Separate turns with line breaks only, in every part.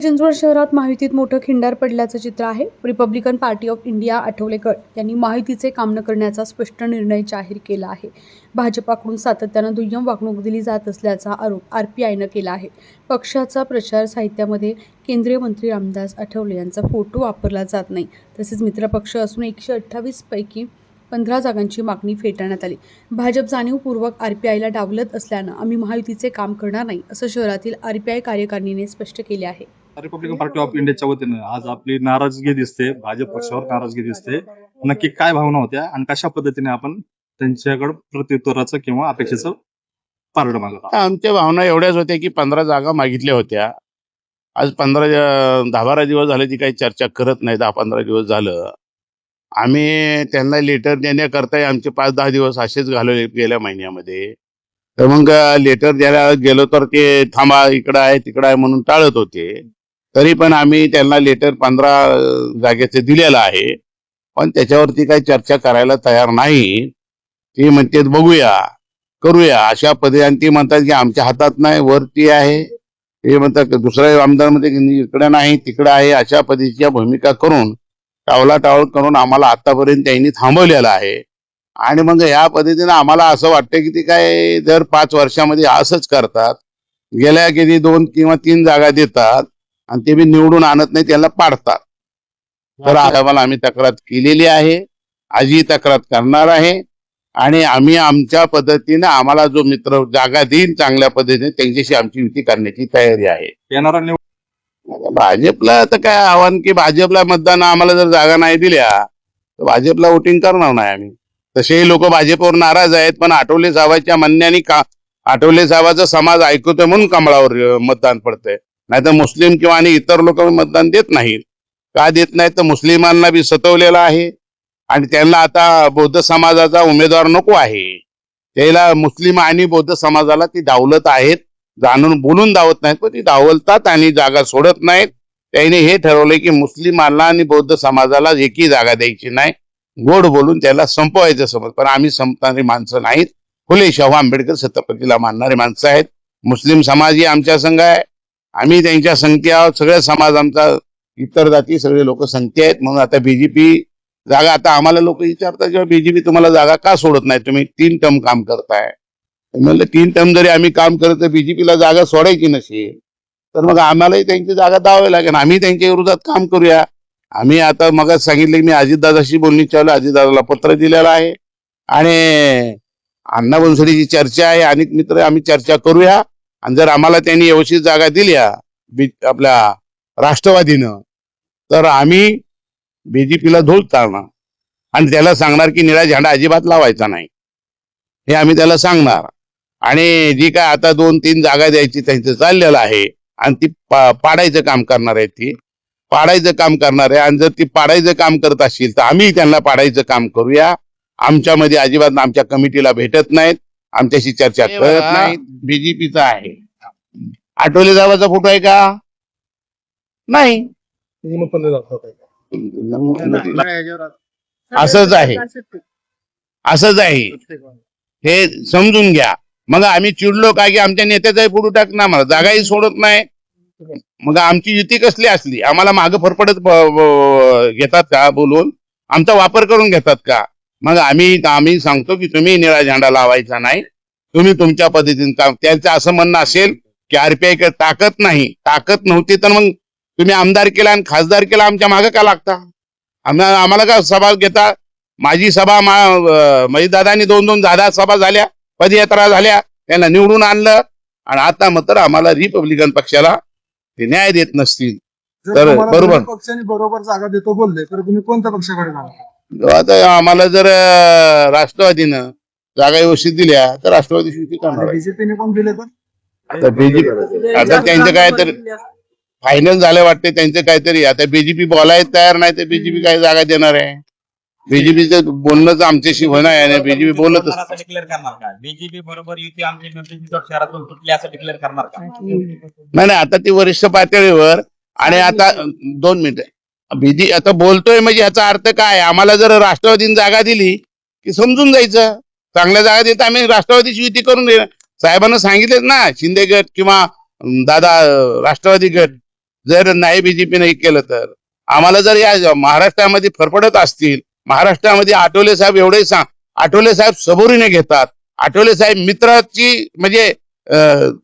चिंचवड शहरात महायुतीत मोठं खिंडार पडल्याचं चित्र आहे। Republican party of India Athawale गट यांनी महायुतीचे काम न करण्याचा स्पष्ट निर्णय जाहीर केला आहे। भाजपाकडून सातत्यानं दुय्यम वागणूक दिली जात असल्याचा आरोप आरपीआयनं केला आहे। पक्षाचा प्रचार साहित्यामध्ये केंद्रीय मंत्री रामदास आठवले यांचा फोटो वापरला जात नाही। तसेच मित्रपक्ष असून 128 पैकी 15 जागांची मागणी फेटाळण्यात आली। भाजप जाणीवपूर्वक आरपीआयला डावलत असल्यानं आम्ही महायुतीचे काम करणार नाही असं शहरातील आरपीआय कार्यकारिणीने स्पष्ट केले आहे।
रिपब्लिकन पार्टी ऑफ इंडियाच्या वतीनं आज आपली नाराजगी दिसते, भाजप पक्षावर नाराजगी दिसते। नक्की काय भावना होत्या आणि कशा पद्धतीने आपण त्यांच्याकडे प्रत्युत्तराचं किंवा अपेक्षेचं पारड मागत?
आमच्या भावना एवढ्याच होत्या की 15 जागा मागितल्या होत्या। आज 10-12 दिवस झाले ती काही चर्चा करत नाही। 10-15 दिवस झालं आम्ही त्यांना लेटर देण्याकरता आमचे 5-10 दिवस असेच घालवले गेल्या महिन्यामध्ये। तर मग लेटर द्यायला गेलो तर ते थांबा इकडं आहे तिकडं आहे म्हणून टाळत होते। तरी पण आम्ही त्यांना लेटर 15 जागेचे दिलेलं आहे, पण त्याच्यावरती काही चर्चा करायला तयार नाही। ती म्हणते बघूया करूया अशा पद्धतीने ती म्हणतात की आमच्या हातात नाही, वरती आहे। ते म्हणतात दुसऱ्या आमदारमध्ये इकडं नाही तिकडं आहे, अशा पद्धतीच्या भूमिका करून टावलाटावळ करून आम्हाला आतापर्यंत त्यांनी थांबवलेलं आहे। आणि मग या पद्धतीने आम्हाला असं वाटतं की ते काय दर 5 वर्षामध्ये असंच करतात। गेल्या किती 2 किंवा 3 जागा देतात आणि ते बी निवडून आणत नाही, त्याला पाडतात। तर आम्हाला आम्ही तक्रार केलेली आहे, आजही तक्रार करणार आहे आणि आम्ही आमच्या पद्धतीने आम्हाला जो मित्र जागा देईल चांगल्या पद्धतीने त्यांच्याशी आमची युती करण्याची तयारी आहे।
येणारा
भाजपला तर काय आव्हान की भाजपला मतदान आम्हाला जर जागा नाही दिल्या तर भाजपला वोटिंग करणार नाही आम्ही। तसेही लोक भाजपवर नाराज आहेत, पण आठवले साहेबांच्या म्हणण्याने आठवले साहेबांचा समाज ऐकतोय म्हणून कमळावर मतदान पडतंय, नाही तर मुस्लिम किंवा आणि इतर लोक मतदान देत नाहीत। का देत नाहीत तर मुस्लिमांना बी सतवलेलं आहे आणि त्यांना आता बौद्ध समाजाचा उमेदवार नको आहे। त्याला मुस्लिम आणि बौद्ध समाजाला ती डावलत आहेत, जाणून बोलून दावत नाहीत, पण ती डावलतात आणि जागा सोडत नाहीत। त्याने हे ठरवलंय की मुस्लिमांना आणि बौद्ध समाजाला एकही जागा द्यायची नाही, गोड बोलून त्याला संपवायचं समज। पण आम्ही संपणारी माणसं नाहीत, फुले शाहू आंबेडकर छत्रपतीला मानणारी माणसं आहेत। मुस्लिम समाजही आमच्या संघ आहे, आम्ही त्यांच्या संगती आहोत। सगळे समाज आमचा, इतर जाती सगळे लोक संगती आहेत। म्हणून आता बीजेपी जागा, आता आम्हाला लोक विचारतात जेव्हा बीजेपी तुम्हाला जागा का सोडत नाही, तुम्ही 3 टर्म काम करताय। म्हणलं 3 टर्म जरी आम्ही काम करत बीजेपीला जागा सोडायची नसेल तर मग आम्हालाही त्यांची जागा द्यावी लागेल, आम्ही त्यांच्या विरोधात काम करूया। आम्ही आता मग सांगितलं की मी अजितदादाशी बोलणी चालू, अजितदादाला पत्र दिलेलं आहे आणि अण्णा बनसोडीची चर्चा आहे, अनेक मित्र आम्ही चर्चा करूया। आणि जर आम्हाला त्यांनी व्यवस्थित जागा दिल्या आपल्या राष्ट्रवादीनं तर आम्ही बीजेपीला धूळ चालणार आणि त्याला सांगणार की निळा झेंडा अजिबात लावायचा नाही, हे आम्ही त्याला सांगणार। आणि जी काय आता 2-3 जागा द्यायची त्यांचं चाललेलं आहे आणि ती पाडायचं काम करणार आहे, ती पाडायचं काम करणार आहे। आणि जर ती पाडायचं काम करत असतील तर आम्ही त्यांना पाडायचं काम करूया। आमच्यामध्ये अजिबात आमच्या कमिटीला भेटत नाहीत, आमच्याशी चर्चा करत नाहीत। बीजेपीचा आहे, आठवले साहेबाचा फोटो आहे का? नाही, असंच आहे, असंच आहे, हे समजून घ्या। मग आम्ही चिडलो काय की आमच्या नेत्याचाही फोटो टाकणार, मला जागाही सोडत नाही। मग आमची युती कसली असली, आम्हाला मागं फरफडत घेतात का बोलून, आमचा वापर करून घेतात का? मग आम्ही सांगतो की तुम्ही निळा झेंडा लावायचा नाही, तुम्ही तुमच्या पद्धतीने काम। त्यांचं असं म्हणणं असेल की आरपीआय ताकद नाही, ताकद नव्हती तर मग तुम्ही आमदार केला आणि खासदार केला, आमच्या मागे का लागता? आम्हाला का सभा घेता? माझी सभा दादानी 2-2 दादा सभा झाल्या, पदयात्रा झाल्या, त्यांना निवडून आणलं आणि आता मात्र आम्हाला रिपब्लिकन पक्षाला ते न्याय देत नसतील तर बरोबर
पक्षाने बरोबर जागा देतो बोलले तर तुम्ही कोणत्या पक्षाकडे जाणार?
आता आम्हाला जर राष्ट्रवादीनं जागा व्यवस्थित दिल्या तर राष्ट्रवादीशी युती करणार।
बीजेपीने पण दिले तर
बीजेपी आता त्यांचं काहीतरी फायनल झालं वाटते त्यांचं काहीतरी। आता बीजेपी बोलायला तयार नाही तर बीजेपी काय जागा देणार आहे? बीजेपीचं बोलणंच आमच्याशी होणार आहे, बीजेपी बोलतच
डिक्लेअर करणार का? बीजेपी बरोबर युती आमच्या शहरातून तुटली असं डिक्लेअर करणार का?
नाही, आता ती वरिष्ठ पातळीवर। आणि आता 2 मिनिटं आता बोलतोय म्हणजे याचा अर्थ काय? आम्हाला जर राष्ट्रवादीने जागा दिली की समजून जायचं, चांगल्या जागा देत आम्ही राष्ट्रवादीची युती करून साहेबांना सांगितलेच ना, शिंदे गट किंवा दादा राष्ट्रवादी गट जर नाही बीजेपीने केलं तर आम्हाला जर या महाराष्ट्रामध्ये फरफडत असतील, महाराष्ट्रामध्ये आठवले साहेब आठवले साहेब सबुरीने घेतात, आठवले साहेब मित्राची म्हणजे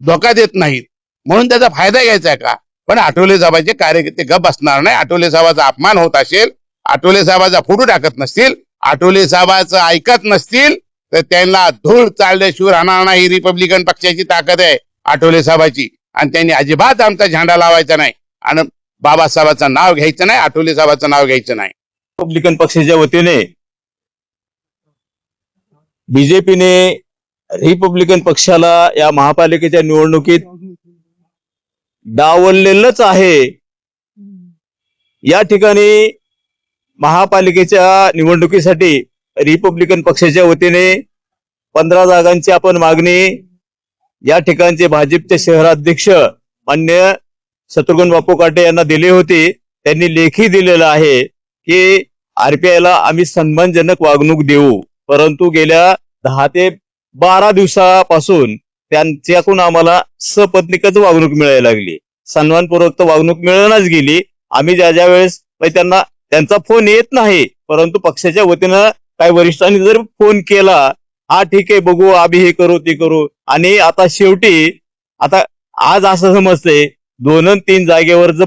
धोका देत नाहीत, म्हणून त्याचा फायदा घ्यायचा का? पण आठवले साहेबांचे कार्यकर्ते गप बसणार नाही. आठवले साहेबांचा अपमान होत असेल, आठवले साहेबांचा फोटो टाकत नसतील, आठवले साहेबांचं ऐकत नसतील तर त्यांना धूळ चालल्याशिवाय राहणार नाही. रिपब्लिकन पक्षाची ताकद आहे आठवले साहेबांची, आणि त्यांनी अजिबात आमचा झेंडा लावायचा नाही आणि बाबासाहेबांचं नाव घ्यायचं नाही, आठवले साहेबांचं नाव घ्यायचं नाही.
रिपब्लिकन पक्षाच्या वतीने बीजेपीने रिपब्लिकन पक्षाला या महापालिकेच्या निवडणुकीत डावललेलंच आहे. या ठिकाणी महापालिकेच्या निवडणुकीसाठी रिपब्लिकन पक्षाच्या वतीने 15 जागांची आपण मागणी या ठिकाणचे भाजपचे शहराध्यक्ष मान्य शत्रुघ्न बापू काटे यांना दिली होती. त्यांनी लेखी दिलेलं आहे की आरपीआयला आम्ही सन्मानजनक वागणूक देऊ, परंतु गेल्या 10 ते 12 दिवसापासून त्यांच्याकडून आम्हाला सपत्नीकच वागणूक मिळायला लागली. सन्मानपूर्वक वागणूक मिळूनच गेली. आम्ही ज्या वेळेस त्यांचा फोन येत नाही, परंतु पक्षाच्या वतीनं काही वरिष्ठांनी जर फोन केला, हा ठीक आहे बघू आम्ही हे करू ते करू, आणि आता शेवटी आता आज असं समजतंय 2-3 जागेवर जर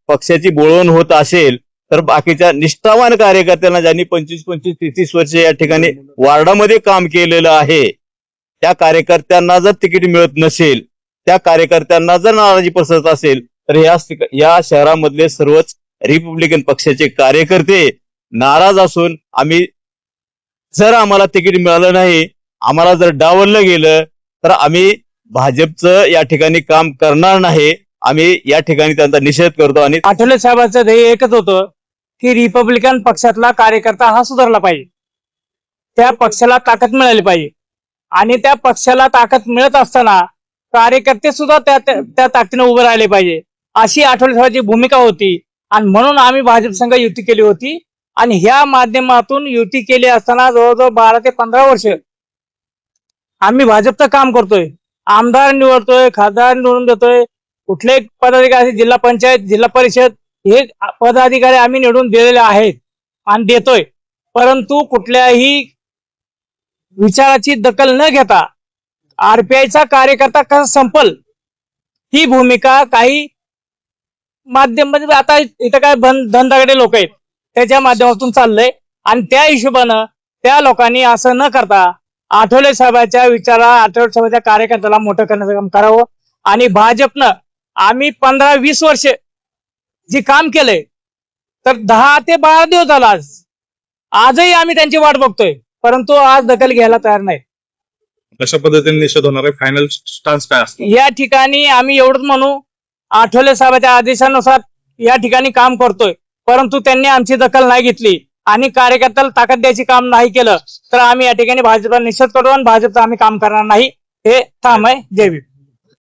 पक्षाची बोळवण होत असेल तर बाकीच्या निष्ठावान कार्यकर्त्यांना ज्यांनी 25-30 वर्ष या ठिकाणी वार्डामध्ये काम केलेलं आहे त्या कार्यकर्त्यांना जर तिकीट मिळत नसेल, त्या कार्यकर्त्यांना जर नाराजी पसरत असेल तर या शहरामधले सर्वच रिपब्लिकन पक्षाचे कार्यकर्ते नाराज असून जर आम्हाला तिकीट मिळालं नाही, आम्हाला जर डावललं गेलं तर आम्ही भाजपचं या ठिकाणी काम करणार नाही. आम्ही या ठिकाणी त्यांचा निषेध करतो. आणि
आठवले साहेबांचं ध्येय एकच होतं की रिपब्लिकन पक्षातला कार्यकर्ता हा सुधारला पाहिजे, त्या पक्षाला ताकद मिळाली पाहिजे, आणि त्या पक्षाला ताकद मिळत असताना कार्यकर्ते सुद्धा त्या ताकदीने उभे राहिले पाहिजे, अशी आठवले साहेबांची भूमिका होती. आणि म्हणून आम्ही भाजप संघ युती केली होती. आणि ह्या माध्यमातून युती केली असताना जवळजवळ 12 ते 15 वर्ष आम्ही भाजपचं काम करतोय. आमदार निवडतोय, खासदार निवडून देतोय, कुठलेही पदाधिकारी, जिल्हा पंचायत, जिल्हा परिषद, हे पदाधिकारी आम्ही निवडून दिलेले आहेत आणि देतोय. परंतु कुठल्याही विचाराची दखल न घेता आरपीआयचा कार्यकर्ता कसा संपल ही भूमिका काही माध्यम, म्हणजे आता इथं काय धनदागडे लोक आहेत त्याच्या माध्यमातून चाललंय. आणि त्या हिशोबानं त्या लोकांनी असं न करता आठवले साहेबांच्या आठवले साहेबांच्या कार्यकर्त्याला मोठं करण्याचं काम करावं. आणि भाजपनं आम्ही 15-20 वर्ष जे काम केलंय तर 10 ते 12 दिवस झाला आजही आम्ही त्यांची वाट बघतोय, परंतु आज दखल घ्यायला तयार नाही.
कशा पद्धतीने निषेध होणार आहे? फायनल स्टान्स काय असतो
या ठिकाणी आम्ही एवढंच म्हणू, आठवले साहेबांच्या आदेशानुसार या ठिकाणी काम करतोय, परंतु त्यांनी आमची दखल नाही घेतली आणि कार्यकर्त्याला ताकद द्यायची काम नाही केलं तर आम्ही या ठिकाणी भाजपला निषेध करू आणि भाजपचं आम्ही काम करणार नाही. हे ठाम आहे. जय भीम.